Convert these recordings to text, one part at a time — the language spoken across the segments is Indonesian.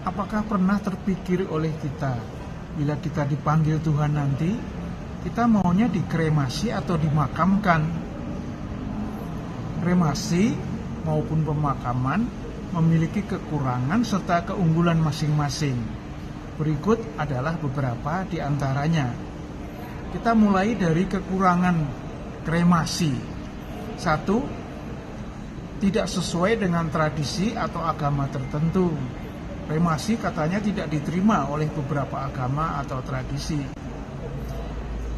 Apakah pernah terpikir oleh kita, bila kita dipanggil Tuhan nanti, kita maunya dikremasi atau dimakamkan? Kremasi maupun pemakaman memiliki kekurangan serta keunggulan masing-masing. Berikut adalah beberapa di antaranya. Kita mulai dari kekurangan kremasi. 1. Tidak sesuai dengan tradisi atau agama tertentu. Kremasi katanya tidak diterima oleh beberapa agama atau tradisi.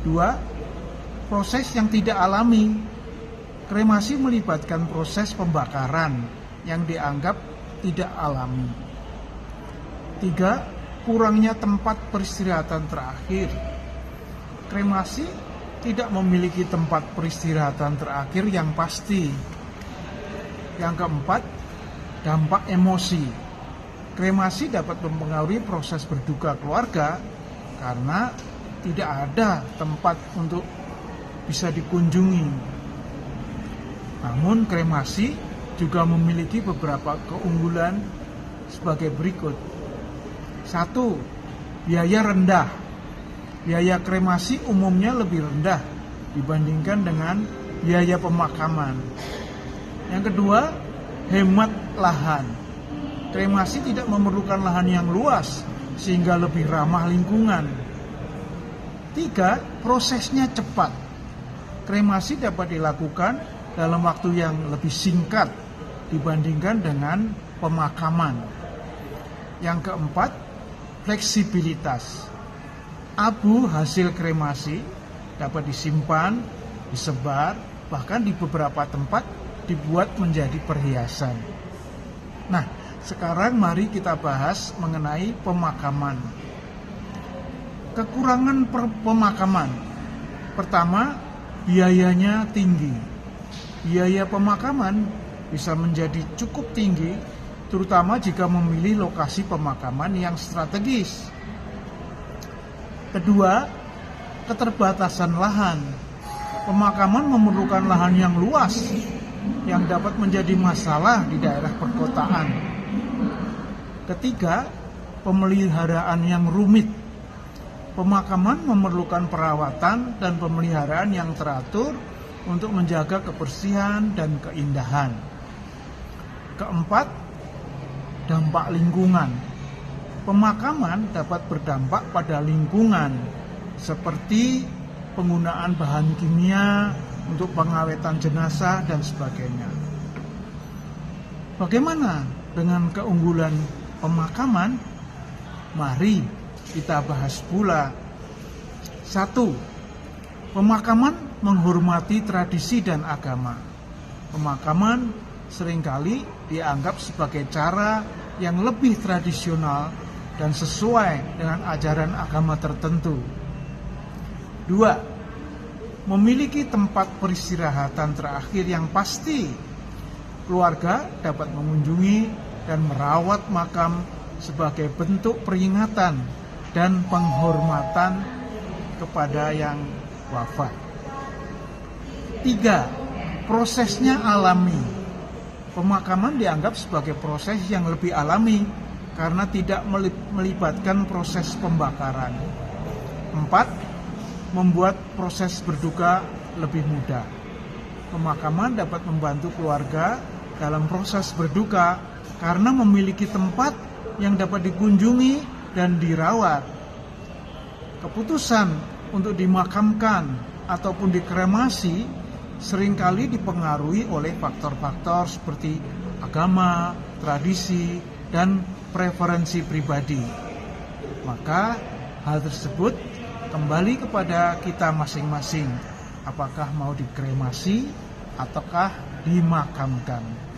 2. Proses yang tidak alami. Kremasi melibatkan proses pembakaran yang dianggap tidak alami. 3. Kurangnya tempat peristirahatan terakhir. Kremasi tidak memiliki tempat peristirahatan terakhir yang pasti. Yang keempat, dampak emosi. Kremasi dapat mempengaruhi proses berduka keluarga karena tidak ada tempat untuk bisa dikunjungi. Namun kremasi juga memiliki beberapa keunggulan sebagai berikut. 1. Biaya rendah. Biaya kremasi umumnya lebih rendah dibandingkan dengan biaya pemakaman. Yang kedua, hemat lahan. Kremasi tidak memerlukan lahan yang luas sehingga lebih ramah lingkungan. 3. Prosesnya cepat. Kremasi dapat dilakukan dalam waktu yang lebih singkat dibandingkan dengan pemakaman. Yang keempat, fleksibilitas. Abu hasil kremasi dapat disimpan, disebar, bahkan di beberapa tempat dibuat menjadi perhiasan. Nah, sekarang mari kita bahas mengenai pemakaman. Kekurangan pemakaman. Pertama, biayanya tinggi. Biaya pemakaman bisa menjadi cukup tinggi, terutama jika memilih lokasi pemakaman yang strategis. Kedua, keterbatasan lahan. Pemakaman memerlukan lahan yang luas yang dapat menjadi masalah di daerah perkotaan. Ketiga, pemeliharaan yang rumit. Pemakaman memerlukan perawatan dan pemeliharaan yang teratur untuk menjaga kebersihan dan keindahan. Keempat, dampak lingkungan. Pemakaman dapat berdampak pada lingkungan, seperti penggunaan bahan kimia untuk pengawetan jenazah dan sebagainya. Bagaimana dengan keunggulan pemakaman? Mari kita bahas pula. 1. Pemakaman menghormati tradisi dan agama. Pemakaman seringkali dianggap sebagai cara yang lebih tradisional dan sesuai dengan ajaran agama tertentu. 2. Memiliki tempat peristirahatan terakhir yang pasti. Keluarga dapat mengunjungi dan merawat makam sebagai bentuk peringatan dan penghormatan kepada yang wafat. 3. Prosesnya alami. Pemakaman dianggap sebagai proses yang lebih alami karena tidak melibatkan proses pembakaran. 4. Membuat proses berduka lebih mudah. Pemakaman dapat membantu keluarga dalam proses berduka karena memiliki tempat yang dapat dikunjungi dan dirawat. Keputusan untuk dimakamkan ataupun dikremasi seringkali dipengaruhi oleh faktor-faktor seperti agama, tradisi, dan preferensi pribadi. Maka hal tersebut kembali kepada kita masing-masing. Apakah mau dikremasi ataukah dimakamkan?